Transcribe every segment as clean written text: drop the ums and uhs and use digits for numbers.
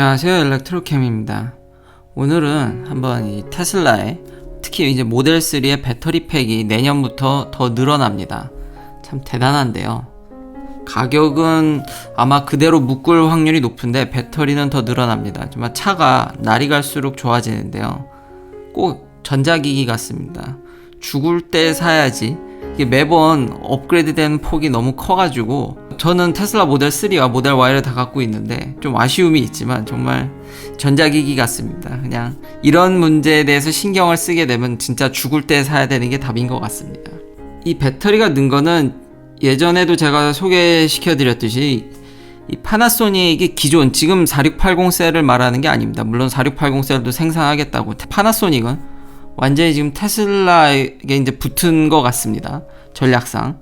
안녕하세요, 엘렉트로캠입니다. 오늘은 한번 이 테슬라의 특히 이제 모델 3의 배터리 팩이 내년부터 더 늘어납니다. 참 대단한데요. 가격은 아마 그대로 묶을 확률이 높은데 배터리는 더 늘어납니다. 정말 차가 날이 갈수록 좋아지는데요. 꼭 전자기기 같습니다. 죽을 때 사야지. 이게 매번 업그레이드되는 폭이 너무 커가지고 저는 테슬라 모델 3와 모델 Y를 다 갖고 있는데 좀 아쉬움이 있지만 정말 전자기기 같습니다. 그냥 이런 문제에 대해서 신경을 쓰게 되면 진짜 죽을 때 사야 되는 게 답인 것 같습니다. 이 배터리가 는 거는 예전에도 제가 소개시켜 드렸듯이 이 파나소닉이 기존 지금 4680 셀을 말하는 게 아닙니다. 물론 4680 셀도 생산하겠다고 파나소닉은 완전히 지금 테슬라에게 이제 붙은 것 같습니다. 전략상.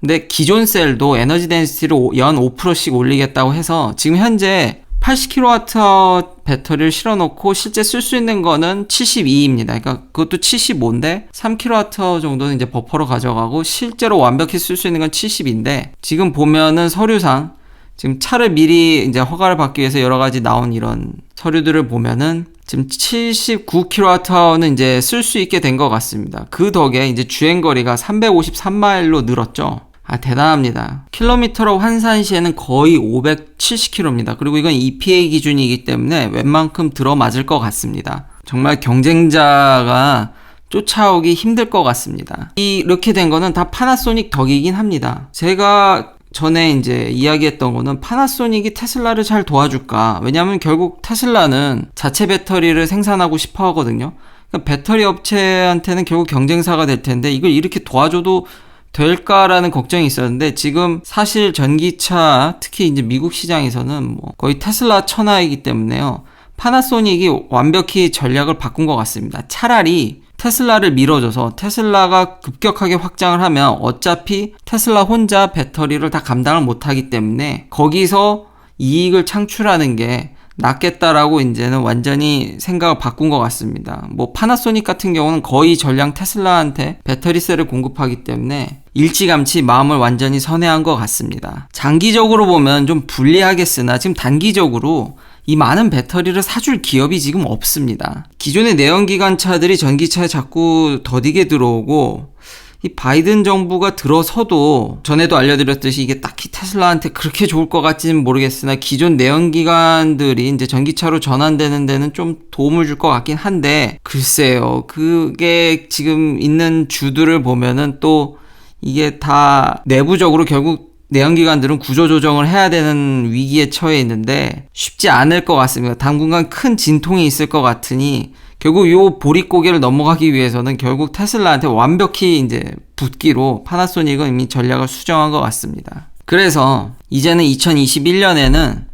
근데 기존 셀도 에너지 덴시티를 연 5%씩 올리겠다고 해서 지금 현재 80kWh 배터리를 실어놓고 실제 쓸 수 있는 거는 72입니다. 그러니까 그것도 75인데 3kWh 정도는 이제 버퍼로 가져가고 실제로 완벽히 쓸 수 있는 건 70인데 지금 보면은 서류상 지금 차를 미리 이제 허가를 받기 위해서 여러 가지 나온 이런 서류들을 보면은 지금 79kWh는 이제 쓸 수 있게 된 것 같습니다. 그 덕에 이제 주행거리가 353마일로 늘었죠. 대단합니다. 킬로미터로 환산 시에는 거의 570km입니다. 그리고 이건 EPA 기준이기 때문에 웬만큼 들어맞을 것 같습니다. 정말 경쟁자가 쫓아오기 힘들 것 같습니다. 이렇게 된 거는 다 파나소닉 덕이긴 합니다. 제가 전에 이제 이야기했던 거는 파나소닉이 테슬라를 잘 도와줄까? 왜냐하면 결국 테슬라는 자체 배터리를 생산하고 싶어 하거든요. 그러니까 배터리 업체한테는 결국 경쟁사가 될 텐데 이걸 이렇게 도와줘도 될까라는 걱정이 있었는데 지금 사실 전기차 특히 이제 미국 시장에서는 뭐 거의 테슬라 천하이기 때문에요. 파나소닉이 완벽히 전략을 바꾼 것 같습니다. 차라리 테슬라를 밀어줘서 테슬라가 급격하게 확장을 하면 어차피 테슬라 혼자 배터리를 다 감당을 못하기 때문에 거기서 이익을 창출하는 게 낫겠다라고 이제는 완전히 생각을 바꾼 것 같습니다. 뭐 파나소닉 같은 경우는 거의 전량 테슬라한테 배터리셀을 공급하기 때문에 일찌감치 마음을 완전히 선회한 것 같습니다. 장기적으로 보면 좀 불리하겠으나 지금 단기적으로 이 많은 배터리를 사줄 기업이 지금 없습니다. 기존의 내연기관 차들이 전기차에 자꾸 더디게 들어오고 이 바이든 정부가 들어서도 전에도 알려드렸듯이 이게 딱히 테슬라한테 그렇게 좋을 것 같지는 모르겠으나 기존 내연기관들이 이제 전기차로 전환되는 데는 좀 도움을 줄 것 같긴 한데 글쎄요. 그게 지금 있는 주들을 보면은 또 이게 다 내부적으로 결국 내연기관들은 구조조정을 해야 되는 위기에 처해 있는데 쉽지 않을 것 같습니다. 당분간 큰 진통이 있을 것 같으니 결국 요 보릿고개를 넘어가기 위해서는 결국 테슬라한테 완벽히 이제 붙기로 파나소닉은 이미 전략을 수정한 것 같습니다. 그래서 이제는 2021년에는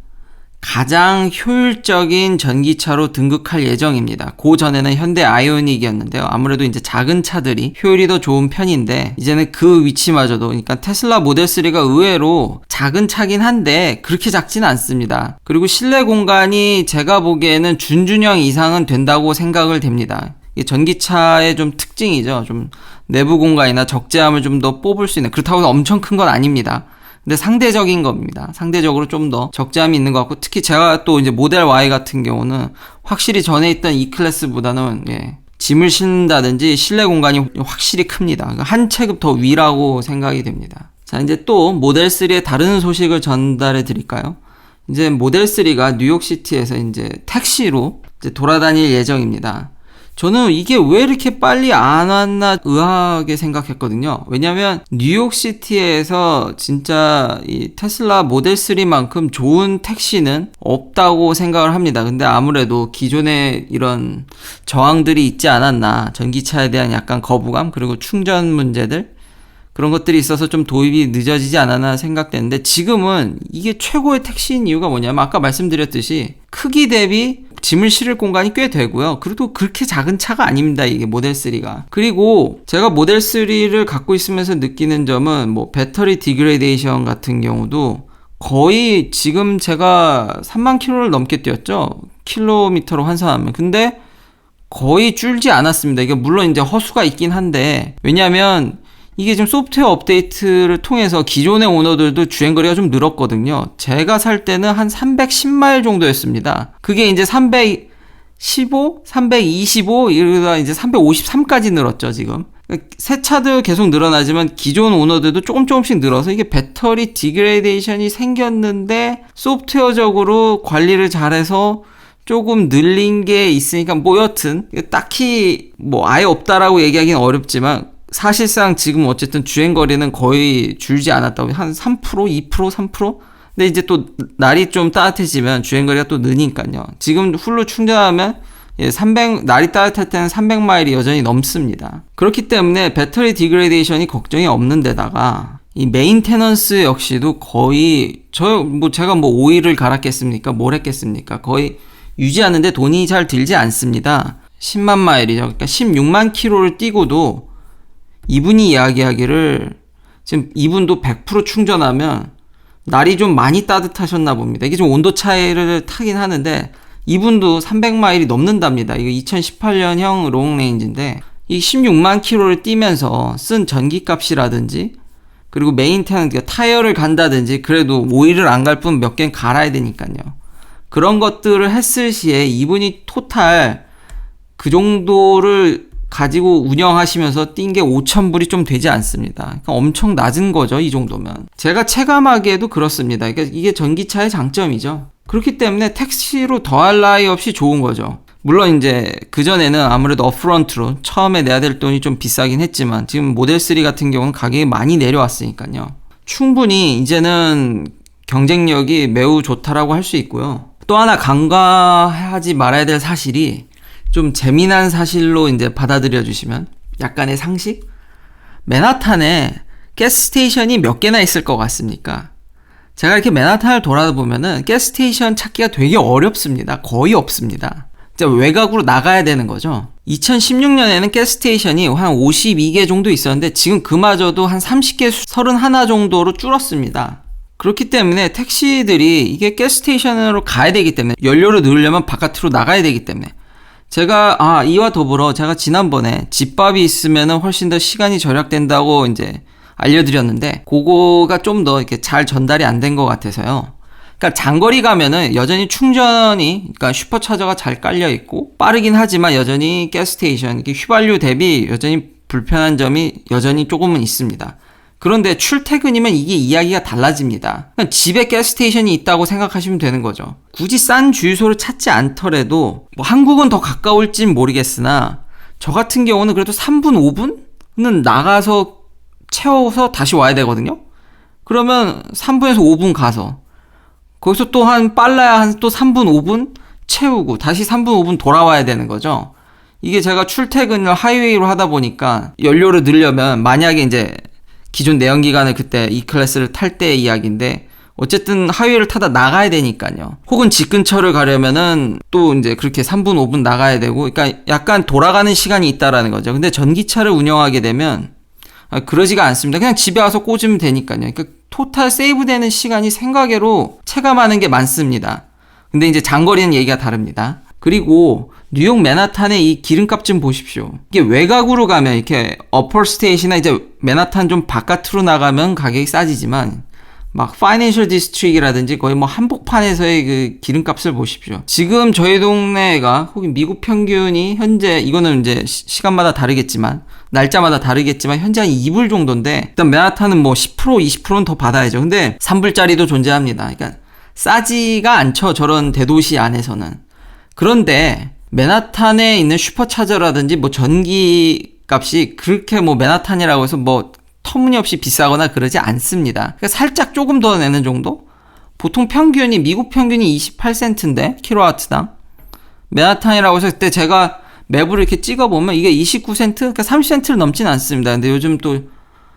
가장 효율적인 전기차로 등극할 예정입니다. 그 전에는 현대 아이오닉이었는데요. 아무래도 이제 작은 차들이 효율이 더 좋은 편인데 이제는 그 위치마저도 그러니까 테슬라 모델 3가 의외로 작은 차긴 한데 그렇게 작진 않습니다. 그리고 실내 공간이 제가 보기에는 준준형 이상은 된다고 생각을 됩니다. 이게 전기차의 좀 특징이죠. 좀 내부 공간이나 적재함을 좀 더 뽑을 수 있는 그렇다고 해서 엄청 큰 건 아닙니다. 근데 상대적인 겁니다. 상대적으로 좀 더 적재함이 있는 것 같고 특히 제가 또 이제 모델 Y 같은 경우는 확실히 전에 있던 E클래스보다는 짐을 싣는다든지 실내 공간이 확실히 큽니다. 한 체급 더 위라고 생각이 됩니다. 자, 이제 또 모델 3의 다른 소식을 전달해 드릴까요? 이제 모델 3가 뉴욕시티에서 이제 택시로 이제 돌아다닐 예정입니다. 저는 이게 왜 이렇게 빨리 안 왔나 의아하게 생각했거든요. 왜냐면 뉴욕시티에서 진짜 이 테슬라 모델 3만큼 좋은 택시는 없다고 생각을 합니다. 근데 아무래도 기존에 이런 저항들이 있지 않았나. 전기차에 대한 약간 거부감 그리고 충전 문제들 그런 것들이 있어서 좀 도입이 늦어지지 않았나 생각되는데 지금은 이게 최고의 택시인 이유가 뭐냐면 아까 말씀드렸듯이 크기 대비 짐을 실을 공간이 꽤 되고요. 그래도 그렇게 작은 차가 아닙니다. 이게 모델 3가. 그리고 제가 모델 3를 갖고 있으면서 느끼는 점은 뭐 배터리 디그레이데이션 같은 경우도 거의 지금 제가 3만 킬로를 넘게 뛰었죠. 킬로미터로 환산하면. 근데 거의 줄지 않았습니다. 이게 물론 이제 허수가 있긴 한데 왜냐하면 이게 지금 소프트웨어 업데이트를 통해서 기존의 오너들도 주행거리가 좀 늘었거든요. 제가 살 때는 한 310마일 정도였습니다. 그게 이제 315, 325 이러다 이제 353까지 늘었죠, 지금. 새 차도 계속 늘어나지만 기존 오너들도 조금씩 늘어서 이게 배터리 디그레이데이션이 생겼는데 소프트웨어적으로 관리를 잘해서 조금 늘린 게 있으니까 뭐 여튼 딱히 뭐 아예 없다라고 얘기하기는 어렵지만 사실상 지금 어쨌든 주행거리는 거의 줄지 않았다고 한 3%, 2%, 3%? 근데 이제 또 날이 좀 따뜻해지면 주행거리가 또 느니까요. 지금 풀로 충전하면 날이 따뜻할 때는 300마일이 여전히 넘습니다. 그렇기 때문에 배터리 디그레이데이션이 걱정이 없는 데다가 이 메인테넌스 역시도 거의 제가 뭐 오일을 갈았겠습니까? 뭘 했겠습니까? 거의 유지하는데 돈이 잘 들지 않습니다. 10만 마일이죠. 그러니까 16만 킬로를 뛰고도 이분이 이야기하기를 지금 이분도 100% 충전하면 날이 좀 많이 따뜻하셨나 봅니다. 이게 좀 온도 차이를 타긴 하는데 이분도 300마일이 넘는답니다. 이거 2018년형 롱레인지인데 이 16만 킬로를 뛰면서 쓴 전기값이라든지 그리고 메인테넌스 타이어를 간다든지 그래도 오일을 안 갈 뿐 몇 개는 갈아야 되니까요. 그런 것들을 했을 시에 이분이 토탈 그 정도를 가지고 운영하시면서 뛴 게 5,000불이 좀 되지 않습니다. 그러니까 엄청 낮은 거죠, 이 정도면. 제가 체감하기에도 그렇습니다. 그러니까 이게 전기차의 장점이죠. 그렇기 때문에 택시로 더할 나위 없이 좋은 거죠. 물론 이제 그전에는 아무래도 업프런트로 처음에 내야 될 돈이 좀 비싸긴 했지만 지금 모델 3 같은 경우는 가격이 많이 내려왔으니까요. 충분히 이제는 경쟁력이 매우 좋다라고 할 수 있고요. 또 하나 간과하지 말아야 될 사실이 좀 재미난 사실로 이제 받아들여 주시면 약간의 상식? 맨하탄에 가스스테이션이 몇 개나 있을 것 같습니까? 제가 이렇게 맨하탄을 돌아보면은 가스스테이션 찾기가 되게 어렵습니다. 거의 없습니다. 진짜 외곽으로 나가야 되는 거죠. 2016년에는 가스스테이션이 한 52개 정도 있었는데 지금 그마저도 한 30개, 31 정도로 줄었습니다. 그렇기 때문에 택시들이 이게 가스스테이션으로 가야 되기 때문에 연료를 넣으려면 바깥으로 나가야 되기 때문에 제가 이와 더불어 제가 지난번에 집밥이 있으면은 훨씬 더 시간이 절약된다고 이제 알려드렸는데 그거가 좀 더 이렇게 잘 전달이 안 된 것 같아서요. 그러니까 장거리 가면은 여전히 충전이 그러니까 슈퍼차저가 잘 깔려 있고 빠르긴 하지만 여전히 가스스테이션 이렇게 휘발유 대비 여전히 불편한 점이 여전히 조금은 있습니다. 그런데 출퇴근이면 이게 이야기가 달라집니다. 그냥 집에 가스스테이션이 있다고 생각하시면 되는 거죠. 굳이 싼 주유소를 찾지 않더라도 뭐 한국은 더 가까울진 모르겠으나 저 같은 경우는 그래도 3분, 5분은 나가서 채워서 다시 와야 되거든요. 그러면 3분에서 5분 가서 거기서 또 빨라야 한 또 3분, 5분 채우고 다시 3분, 5분 돌아와야 되는 거죠. 이게 제가 출퇴근을 하이웨이로 하다 보니까 연료를 넣으려면 만약에 이제 기존 내연기관을 그때 E클래스를 탈 때의 이야기인데 어쨌든 하이웨이를 타다 나가야 되니까요. 혹은 집 근처를 가려면은 또 이제 그렇게 3분, 5분 나가야 되고 그러니까 약간 돌아가는 시간이 있다라는 거죠. 근데 전기차를 운영하게 되면 그러지가 않습니다. 그냥 집에 와서 꽂으면 되니까요. 그러니까 토탈 세이브 되는 시간이 생각외로 체감하는 게 많습니다. 근데 이제 장거리는 얘기가 다릅니다. 그리고 뉴욕 맨하탄의 이 기름값 좀 보십시오. 이게 외곽으로 가면 이렇게 어퍼스테이트나 이제 맨하탄 좀 바깥으로 나가면 가격이 싸지지만 막 파이낸셜 디스트릭이라든지 거의 뭐 한복판에서의 그 기름값을 보십시오. 지금 저희 동네가 혹은 미국 평균이 현재 이거는 이제 시간마다 다르겠지만 날짜마다 다르겠지만 현재 한 2불 정도인데 일단 맨하탄은 뭐 10% 20%는 더 받아야죠. 근데 3불짜리도 존재합니다. 그러니까 싸지가 않죠. 저런 대도시 안에서는. 그런데 맨하탄에 있는 슈퍼차저라든지 뭐 전기 값이 그렇게 뭐 맨하탄이라고 해서 뭐 터무니없이 비싸거나 그러지 않습니다. 그러니까 살짝 조금 더 내는 정도? 보통 평균이 미국 평균이 28센트인데 킬로와트당 맨하탄이라고 해서 그때 제가 맵을 이렇게 찍어보면 이게 29센트? 그러니까 30센트를 넘진 않습니다. 근데 요즘 또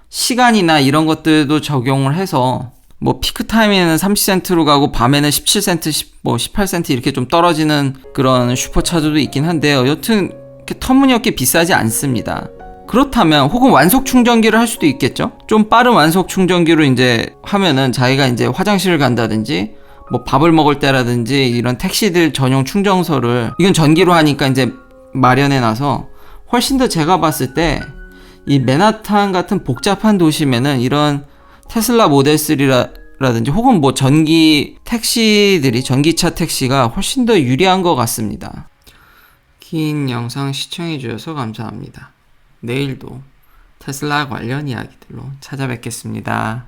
시간이나 이런 것들도 적용을 해서 뭐 피크타임에는 30센트로 가고 밤에는 17센트, 뭐 18센트 이렇게 좀 떨어지는 그런 슈퍼차저도 있긴 한데요. 여튼 이렇게 터무니없게 비싸지 않습니다. 그렇다면 혹은 완속 충전기를 할 수도 있겠죠. 좀 빠른 완속 충전기로 이제 하면은 자기가 이제 화장실을 간다든지 뭐 밥을 먹을 때라든지 이런 택시들 전용 충전소를 이건 전기로 하니까 이제 마련해 놔서 훨씬 더 제가 봤을 때 이 맨하탄 같은 복잡한 도심에는 이런 테슬라 모델 3라든지 혹은 뭐 전기 택시들이, 전기차 택시가 훨씬 더 유리한 것 같습니다. 긴 영상 시청해주셔서 감사합니다. 내일도 테슬라 관련 이야기들로 찾아뵙겠습니다.